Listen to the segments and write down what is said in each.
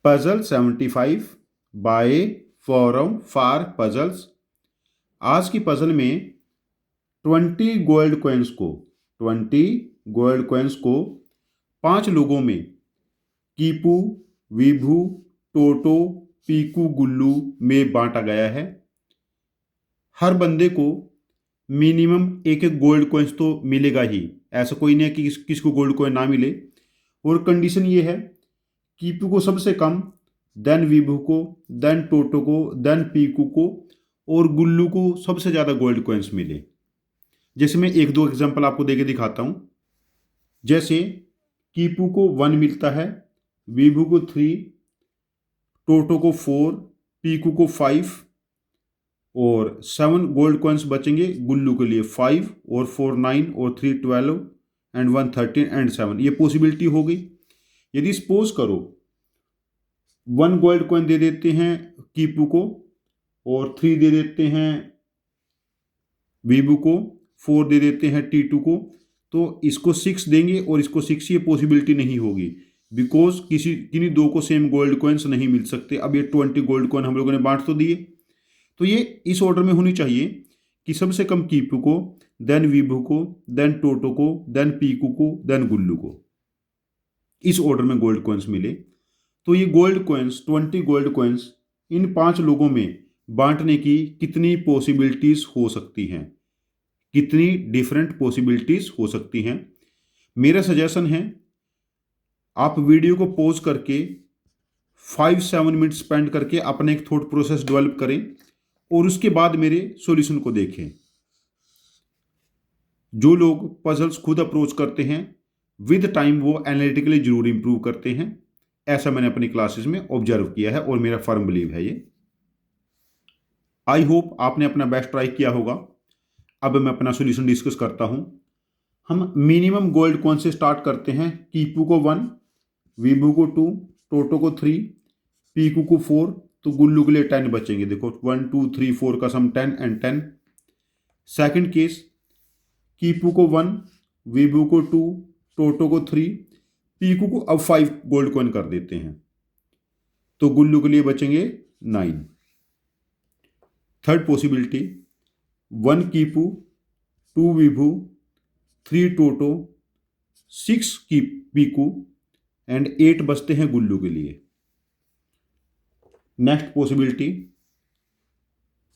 Puzzle 75 by forum for puzzles. आज की puzzle में 20 गोल्ड कॉइन्स को 5 लोगों में कीपू, विभू, टोटो, पीकू, गुल्लू में बांटा गया है। हर बंदे को मिनिमम एक एक गोल्ड कॉइन्स तो मिलेगा ही, ऐसा कोई नहीं है कि किसको गोल्ड कॉइन ना मिले। और कंडीशन ये है, कीपू को सबसे कम, देन विभू को, देन टोटो को, देन पीकू को और गुल्लू को सबसे ज़्यादा गोल्ड कॉइन्स मिले। जैसे मैं एक दो एग्जांपल आपको देके दिखाता हूँ। जैसे कीपू को 1 मिलता है, विभू को 3, टोटो को 4, पीकू को 5 और 7 गोल्ड कॉइन्स बचेंगे गुल्लू के लिए। 5 और 4 9 और 3 12 एंड 1 13 एंड 7। ये पॉसिबिलिटी हो गई। यदि सपोज करो 1 गोल्ड कॉइन दे देते हैं कीपू को और 3 दे देते हैं विभू को, 4 दे देते हैं टी2 को, तो इसको 6 देंगे और इसको 6, ये पॉसिबिलिटी नहीं होगी बिकॉज किन्हीं दो को सेम गोल्ड कॉइन्स नहीं मिल सकते। अब ये 20 गोल्ड कॉइन हम लोगों ने बांट तो दिए, तो ये इस ऑर्डर में होनी चाहिए कि सबसे कम कीपू को, देन विभू को, देन टोटो को, देन पीकू को, देन गुल्लू को। इस ऑर्डर में गोल्ड कॉइन्स मिले। तो ये gold coins 20 gold coins in 5 लोगों में बांटने की कितनी पॉसिबिलिटीज हो सकती हैं, कितनी डिफरेंट पॉसिबिलिटीज हो सकती हैं। मेरा सजेशन है आप वीडियो को पॉज करके 5-7 मिनट स्पेंड करके अपने एक थॉट प्रोसेस डेवलप करें और उसके बाद मेरे सॉल्यूशन को देखें। जो लोग पजल्स खुद अप्रोच करते हैं विद टाइम वो एनालिटिकली जरूर इंप्रूव करते हैं। ऐसा मैंने अपनी क्लासेस में ऑब्जर्व किया है और मेरा फर्म बिलीव है ये। आई होप आपने अपना बेस्ट ट्राई किया होगा। अब मैं अपना सॉल्यूशन डिस्कस करता हूं। हम मिनिमम गोल्ड कॉइन से स्टार्ट करते हैं। कीपू को 1, विभू को 2, टोटो को 3, पीकू को 4, तो गुल्लू के लिए 10 बचेंगे। देखो 1 2 3 4 का सम 10 एंड 10। सेकंड केस, कीपू को 1, विभू को 2, टोटो को 3, पीकू को अब 5 गोल्ड कॉइन कर देते हैं, तो गुल्लू के लिए बचेंगे 9। Third possibility, 1 कीपू, 2 Vibhu, 3 toto, 6 Piku and 8 बचते हैं गुल्लू के लिए। नेक्स्ट पॉसिबिलिटी,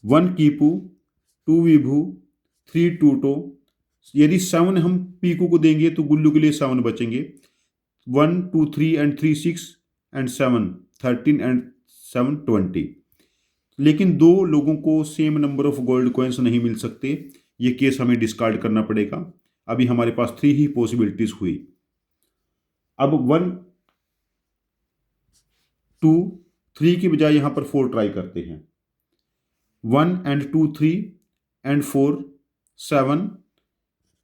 1 कीपू, 2 विभू, 3 टोटो। यदि 7 हम पीकू को देंगे तो गुल्लू के लिए 7 बचेंगे। 1 2 3 एंड 3 6 एंड 7 13 एंड 7 20। लेकिन 2 लोगों को same number of gold coins नहीं मिल सकते, ये केस हमें डिस्कार्ड करना पड़ेगा। अभी हमारे पास 3 ही पॉसिबिलिटीज हुई। अब 1 2 3 की बजाय यहां पर 4 ट्राई करते हैं। 1 एंड 2 3 एंड 4 7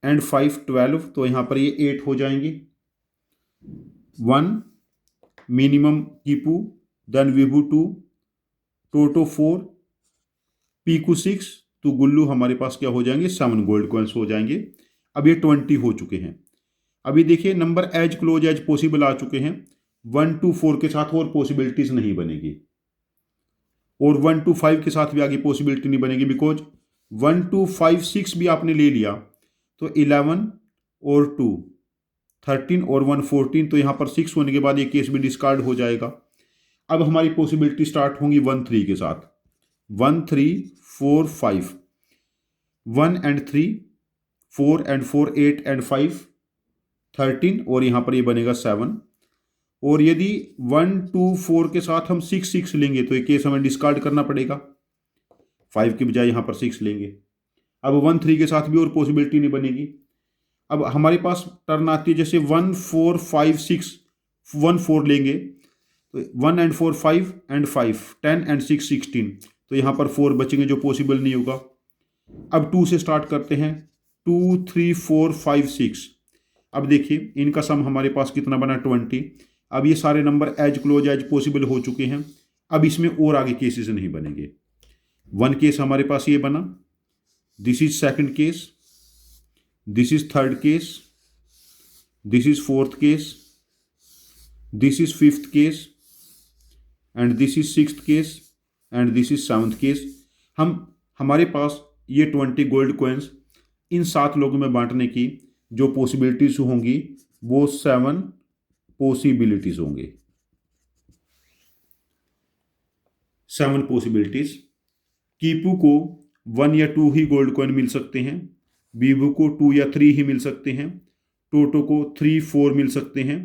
एंड 5 12, तो यहां पर ये 8 हो जाएंगे। 1 मिनिमम कीपू, देन विभू 2, टोटो 4, पीकू 6, तो गुल्लू हमारे पास क्या हो जाएंगे, 7 गोल्ड कॉइन्स हो जाएंगे। अब ये 20 हो चुके हैं। अभी देखिए number as close as possible आ चुके हैं। 1 2 4 के साथ और पॉसिबिलिटीज नहीं बनेगी और 1 2 5 के साथ भी आगे पॉसिबिलिटी नहीं बनेगी बिकॉज 1 2 5 6 भी आपने ले लिया तो 11 और 2 13 और 1 14, तो यहाँ पर 6 होने के बाद ये केस भी डिस्कार्ड हो जाएगा। अब हमारी पॉसिबिलिटी स्टार्ट होंगी 1 3 के साथ। 1 3 4 5, 1 एंड 3, 4 एंड 4 8 एंड 5 13 और यहाँ पर ये बनेगा 7। और यदि 1 2 4 के साथ हम 6 6 लेंगे तो ये केस हमें डिस्कार्ड करना पड़ेगा। 5 की बजाय यहाँ पर 6 लेंगे। अब 1 3 के साथ भी और पॉसिबिलिटी नहीं बनेगी। अब हमारे पास टर्न आती है जैसे 1 4 5 6, 1 4 लेंगे तो 1 एंड 4 5 एंड 5 10 एंड 6 16, तो यहाँ पर 4 बचेंगे जो पॉसिबल नहीं होगा। अब 2 से स्टार्ट करते हैं। 2 3 4 5 6। अब देखिए इनका सम हमारे पास कितना बना, 20। अब ये सारे number as close as possible हो चुके हैं। अब इसमें और आगे केसेस नहीं बनेंगे। 1 केस हमारे पास ये बना, this is second case, this is third case, this is fourth case, this is fifth case and this is 6th case and this is 7th case. हमारे पास ये 20 गोल्ड कॉइन्स इन 7 लोगों में बांटने की जो पॉसिबिलिटीज होंगी वो 7 पॉसिबिलिटीज होंगे, 7 पॉसिबिलिटीज। कीपू को 1 या 2 ही गोल्ड कॉइन मिल सकते हैं, बीबू को 2 या 3 ही मिल सकते हैं, टोटो को 3, 4 मिल सकते हैं,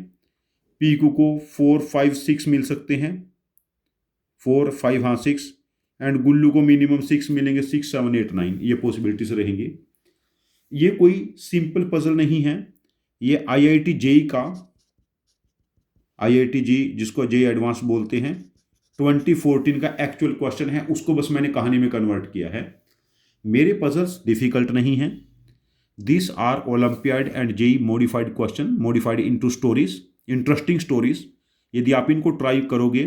पीकू को 4, 5, 6 मिल सकते हैं, 4, 5 हाँ 6, एंड गुल्लू को मिनिमम 6 मिलेंगे, 6, 7, 8, 9 ये पॉसिबिलिटीज रहेंगी। ये कोई सिंपल पजल नहीं है, ये IIT JEE का, IIT JEE जिसको JEE एडवांस बोलते हैं, 2014 का एक्चुअल क्वेश्चन है, उसको बस मैंने कहानी में कन्वर्ट किया है। मेरे पजल्स डिफिकल्ट नहीं हैं। This are Olympiad and JEE modified question, modified into stories, interesting stories. यदि आप इनको ट्राई करोगे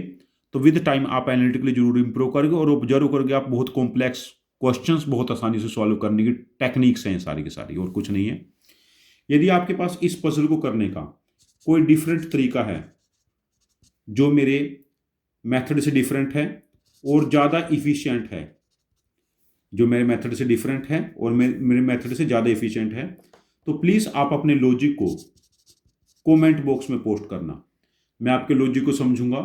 तो विद टाइम आप एनालिटिकली जरूर इंप्रूव करोगे और ऑब्जर्व करोगे आप बहुत कॉम्प्लेक्स क्वेश्चंस बहुत आसानी से सॉल्व करने की टेक्निक्स हैं सारी की सारी, और कुछ नहीं है। यदि आपके पास इस पजल को करने का कोई डिफरेंट तरीका है जो मेरे मेथड से डिफरेंट है और ज़्यादा इफ़िशियंट है, जो मेरे मेथड से डिफरेंट है और मेरे मेथड से ज़्यादा इफ़िशियंट है, तो प्लीज़ आप अपने लॉजिक को कमेंट बॉक्स में पोस्ट करना। मैं आपके लॉजिक को समझूंगा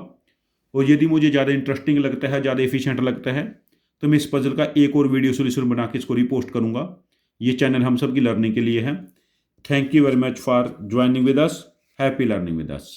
और यदि मुझे ज़्यादा इंटरेस्टिंग लगता है, ज़्यादा एफिशिएंट लगता है, तो मैं इस पजल का एक और वीडियो सोल्यूशन बना के इसको रिपोस्ट करूंगा। ये चैनल हम सब की लर्निंग के लिए है। Thank you very much for joining with us. Happy learning with us.